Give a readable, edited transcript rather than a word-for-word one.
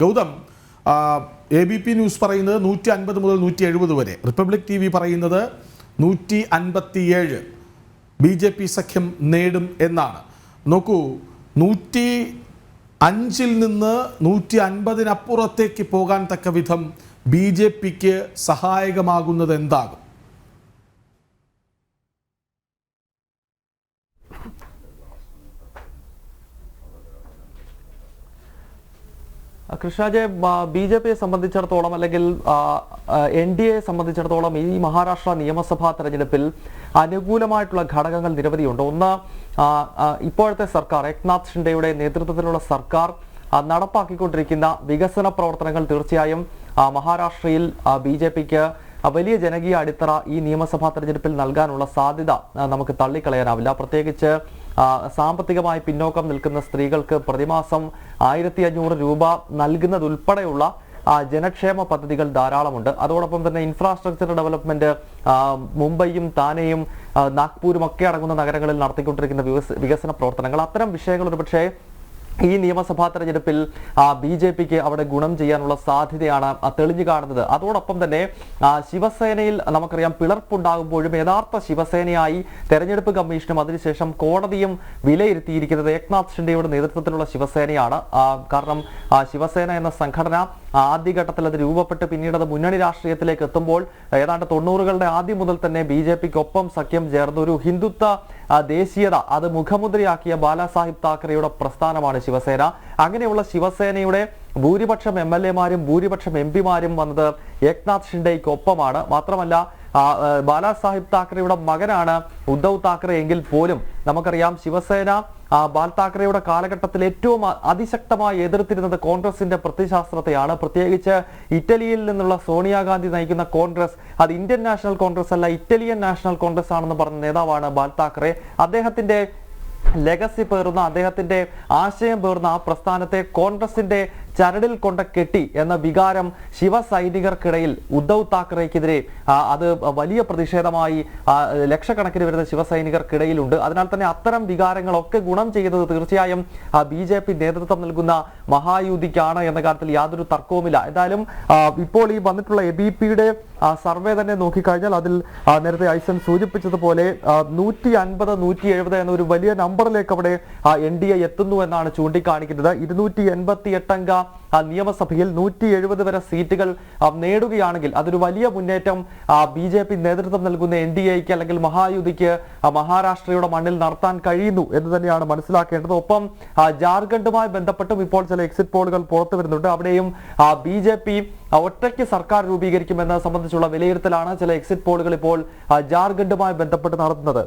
Gautam, ABP news പറയുന്നത് 150 മുതൽ 170 വരെ, റിപ്പബ്ലിക് TV പറയുന്നത് 157 BJP സഖ്യം നേടും എന്നാണ്. നോക്കൂ, 105-ൽ നിന്ന് 150-നപ്പുറത്തേക്ക് പോകാൻ തക്ക വിധം BJPക്ക് സഹായകമാകുന്നത് എന്താകും? കൃഷ്ണജെ, BJPയെ സംബന്ധിച്ചിടത്തോളം അല്ലെങ്കിൽ NDAയെ സംബന്ധിച്ചിടത്തോളം ഈ മഹാരാഷ്ട്ര നിയമസഭാ തെരഞ്ഞെടുപ്പിൽ അനുകൂലമായിട്ടുള്ള ഘടകങ്ങൾ നിരവധിയുണ്ട്. ഒന്ന്, ഇപ്പോഴത്തെ സർക്കാർ, ഏക്നാഥ് ഷിൻഡെയുടെ നേതൃത്വത്തിലുള്ള സർക്കാർ നടപ്പാക്കിക്കൊണ്ടിരിക്കുന്ന വികസന പ്രവർത്തനങ്ങൾ തീർച്ചയായും മഹാരാഷ്ട്രയിൽ BJPക്ക് വലിയ ജനകീയ അടിത്തറ ഈ നിയമസഭാ തെരഞ്ഞെടുപ്പിൽ നൽകാനുള്ള സാധ്യത നമുക്ക് തള്ളിക്കളയാനാവില്ല. പ്രത്യേകിച്ച് സാമ്പത്തികമായി പിന്നോക്കം നിൽക്കുന്ന സ്ത്രീകൾക്ക് പ്രതിമാസം 1500 രൂപ നൽകുന്നതുൾപ്പെടെയുള്ള ജനക്ഷേമ പദ്ധതികൾ ധാരാളമുണ്ട്. അതോടൊപ്പം തന്നെ ഇൻഫ്രാസ്ട്രക്ചർ ഡെവലപ്മെന്റ് മുംബൈയും താനെയും നാഗ്പൂരും ഒക്കെ അടങ്ങുന്ന നഗരങ്ങളിൽ നടത്തിക്കൊണ്ടിരിക്കുന്ന വികസന പ്രവർത്തനങ്ങൾ, അത്തരം വിഷയങ്ങൾ ഒരുപക്ഷെ ഈ നിയമസഭാ തെരഞ്ഞെടുപ്പിൽ BJPക്ക് അവിടെ ഗുണം ചെയ്യാനുള്ള സാധ്യതയാണ് തെളിഞ്ഞു കാണുന്നത്. അതോടൊപ്പം തന്നെ ശിവസേനയിൽ നമുക്കറിയാം പിളർപ്പുണ്ടാകുമ്പോഴും യഥാർത്ഥ ശിവസേനയായി തെരഞ്ഞെടുപ്പ് കമ്മീഷനും അതിനുശേഷം കോടതിയും വിലയിരുത്തിയിരിക്കുന്നത് ഏക്നാഥ് ഷിൻഡെയുടെ നേതൃത്വത്തിലുള്ള ശിവസേനയാണ്. കാരണം ശിവസേന എന്ന സംഘടന ആദ്യഘട്ടത്തിൽ അത് രൂപപ്പെട്ട് പിന്നീട് അത് മുന്നണി രാഷ്ട്രീയത്തിലേക്ക് എത്തുമ്പോൾ ഏതാണ്ട് 90കളുടെ ആദ്യം മുതൽ തന്നെ BJPക്കൊപ്പം സഖ്യം ചേർന്ന ഒരു ഹിന്ദുത്വ ദേശീയത അത് മുഖമുദ്രയാക്കിയ ബാലാസാഹിബ് താക്കറെയുടെ പ്രസ്ഥാനമാണ് ശിവസേന. അങ്ങനെയുള്ള ശിവസേനയുടെ ഭൂരിപക്ഷം MLA-മാരും ഭൂരിപക്ഷം MP-മാരും വന്നത് ഏക്നാഥ് ഷിൻഡെയ്ക്കൊപ്പമാണ്. മാത്രമല്ല ബാലാസാഹിബ് താക്കറെയുടെ മകനാണ് ഉദ്ധവ് താക്കറെ എങ്കിൽ പോലും നമുക്കറിയാം ശിവസേന ബാൽ താക്കറെയുടെ കാലഘട്ടത്തിൽ ഏറ്റവും അതിശക്തമായി എതിർത്തിരുന്നത് കോൺഗ്രസിന്റെ പ്രത്യയശാസ്ത്രത്തെയാണ്. പ്രത്യേകിച്ച് ഇറ്റലിയിൽ നിന്നുള്ള സോണിയാഗാന്ധി നയിക്കുന്ന കോൺഗ്രസ് അത് ഇന്ത്യൻ നാഷണൽ കോൺഗ്രസ് അല്ല, ഇറ്റാലിയൻ നാഷണൽ കോൺഗ്രസ് ആണെന്ന് പറഞ്ഞ നേതാവാണ് ബാൽ താക്കറെ. അദ്ദേഹത്തിന്റെ ലെഗസി പേറുന്ന, അദ്ദേഹത്തിന്റെ ആശയം പേർന്ന ആ പ്രസ്ഥാനത്തെ കോൺഗ്രസിന്റെ ചരടിൽ കൊണ്ട കെട്ടി എന്ന വികാരം ശിവസൈനികർക്കിടയിൽ ഉദ്ധവ് താക്കറെക്കെതിരെ അത് വലിയ പ്രതിഷേധമായി ലക്ഷക്കണക്കിന് വരുന്ന ശിവസൈനികർക്കിടയിലുണ്ട്. അതിനാൽ തന്നെ അത്തരം വികാരങ്ങളൊക്കെ ഗുണം ചെയ്യുന്നത് തീർച്ചയായും BJP നേതൃത്വം നൽകുന്ന മഹായുതിക്കാണ് എന്ന കാര്യത്തിൽ യാതൊരു തർക്കവുമില്ല. എന്തായാലും ഇപ്പോൾ ഈ വന്നിട്ടുള്ള ABPയുടെ സർവേ തന്നെ നോക്കിക്കഴിഞ്ഞാൽ അതിൽ നേരത്തെ ഐസൻ സൂചിപ്പിച്ചതുപോലെ 150, 170 എന്ന ഒരു വലിയ നമ്പറിലേക്ക് അവിടെ NDA എത്തുന്നു എന്നാണ് ചൂണ്ടിക്കാണിക്കുന്നത്. 288 അംഗ നിയമസഭയിൽ 170 വരെ സീറ്റുകൾ നേടുകയാണെങ്കിൽ അതൊരു വലിയ മുന്നേറ്റം BJP നേതൃത്വം നൽകുന്ന NDAയ്ക്ക് അല്ലെങ്കിൽ മഹായുതിക്ക് മഹാരാഷ്ട്രയുടെ മണ്ണിൽ നടത്താൻ കഴിയുന്നു എന്ന് തന്നെയാണ് മനസ്സിലാക്കേണ്ടത്. ഒപ്പം ജാർഖണ്ഡുമായി ബന്ധപ്പെട്ടും ഇപ്പോൾ ചില എക്സിറ്റ് പോളുകൾ പുറത്തു വരുന്നുണ്ട്. അവിടെയും BJP ഒറ്റയ്ക്ക് സർക്കാർ രൂപീകരിക്കുമെന്നത് സംബന്ധിച്ചുള്ള വിലയിരുത്തലാണ് ചില എക്സിറ്റ് പോളുകൾ ഇപ്പോൾ ജാർഖണ്ഡുമായി ബന്ധപ്പെട്ട് നടത്തുന്നത്.